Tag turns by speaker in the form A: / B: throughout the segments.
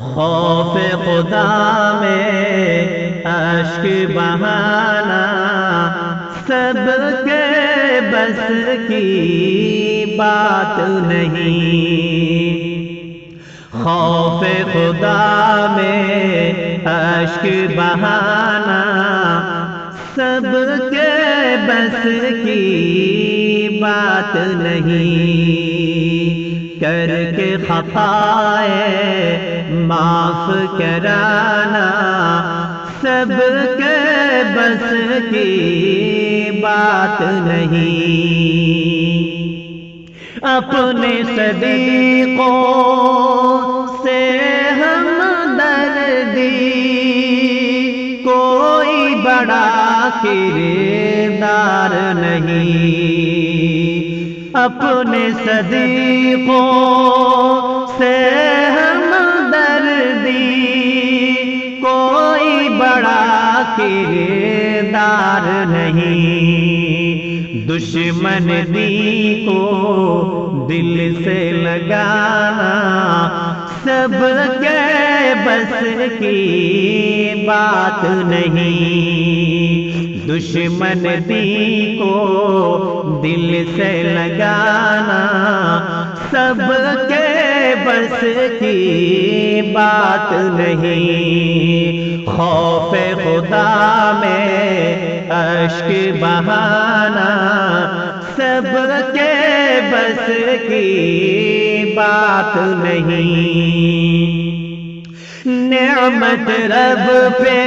A: خوف خدا میں اشک بہانا سب کے بس کی بات نہیں۔ خوف خدا میں اشک بہانا سب کے بس کی بات نہیں۔ کر کے خطائیں معاف کرانا سب کے بس کی بات نہیں۔ اپنے صدیقوں سے ہمدردی کوئی بڑا کردار نہیں۔ اپنے صدیقوں سے ہمدردی کوئی بڑا کردار نہیں۔ دشمن دی کو دل سے لگانا سب کے بس کی بات نہیں۔ دشمن دی کو دل سے لگانا سب کے بس کی بات نہیں۔ خوف خدا میں اشک بہانا سب کے بس کی بات نہیں۔ نعمت رب پہ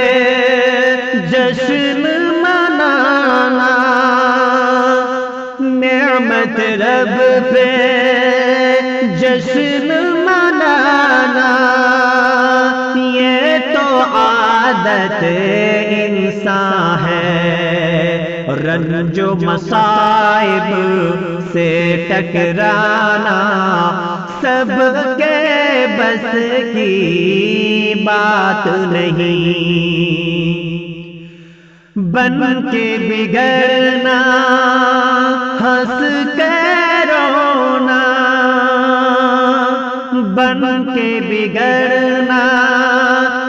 A: جشن منانا، نعمت رب پہ جشن منانا یہ تو عادت انسان ہے۔ رنج و مصائب سے ٹکرانا سب کے بس کی بات نہیں۔ بن کے بگڑنا ہنس کے رونا، بن کے بگڑنا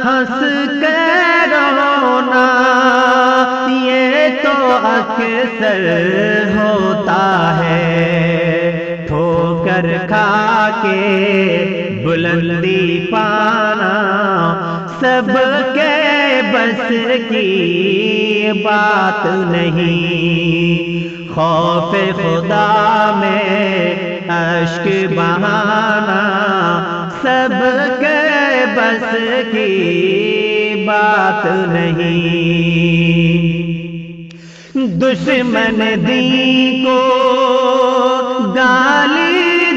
A: ہنس کے رونا یہ تو اکثر ہوتا ہے۔ ٹھوکر کھا کے بلندی پانا سب کے بس کی بات نہیں۔ خوف خدا میں اشک بہانا سب کے بس کی بات نہیں۔ دشمن دی کو گالی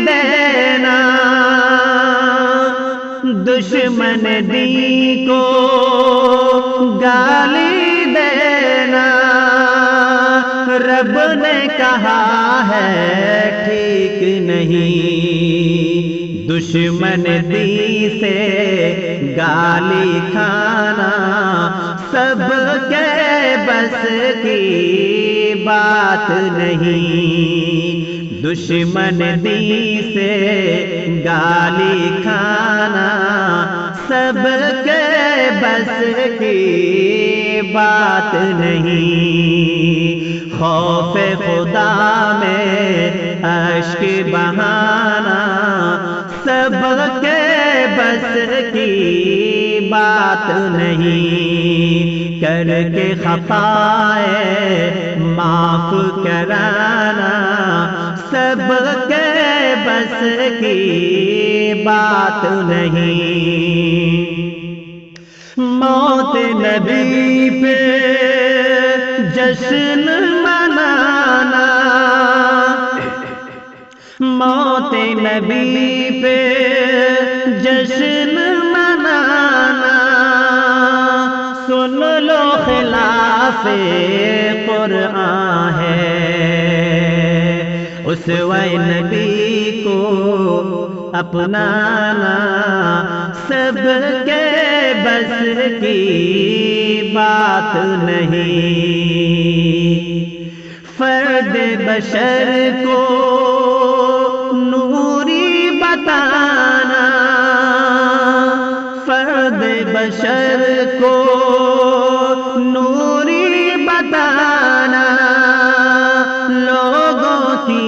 A: دینا، دشمن دی کو گالی دینا رب نے کہا ہے ٹھیک نہیں۔ دشمن دی سے گالی کھانا سب کے بس کی بات نہیں۔ دشمن دی سے گالی کھانا سب کے بس کی بات نہیں۔ خوف خدا میں اشک بہانا سب کے بس کی بات نہیں۔ کر کے خطائیں معاف کرانا سب کے بس کی بات نہیں۔ موت نبی پہ جشن منانا، موت نبی پہ جشن منانا سن لو خلاف قرآن ہے۔ اسوہ نبی کو اپنانا سب کے بس کی بات نہیں۔ فرد بشر کو نوری بتانا بشر کو نوری بتانا لوگوں کی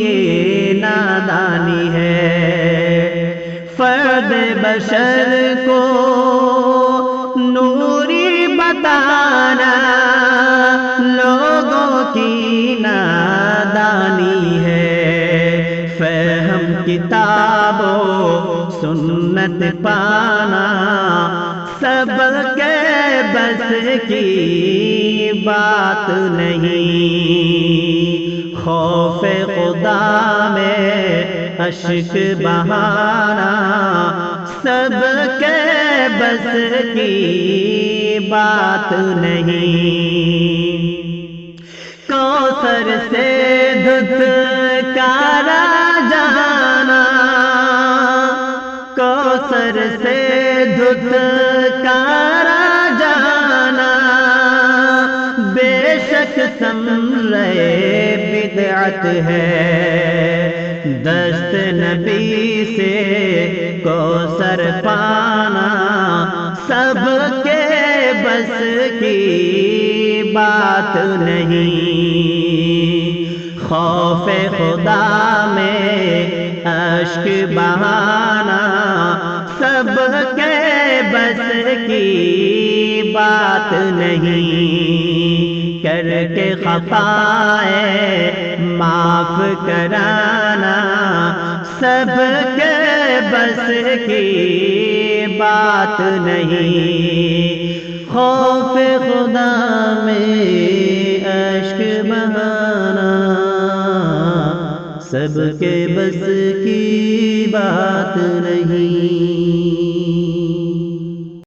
A: یہ نادانی ہے، فرد بشر کو نوری بتانا لوگوں کی نادانی ہے، فہم کتاب و سنت پانا سب کے بس کی بات نہیں، خوف خدا میں اشک بہانا سب کے بس کی بات نہیں، کوثر سے دھتکارا جانا، کوثر سے دھتکارا جانا بے شک ثمرہ بدعت ہے، دست نبی سے کوثر پانا سب کے بس کی بات نہیں، خوف خدا میں اشک بہانا سب کے بس کی بات نہیں، کر کے خطائیں معاف کرانا سب کے بس کی بات نہیں، خوف خدا میں اشک بہانا سب کے بس کی بات نہیں۔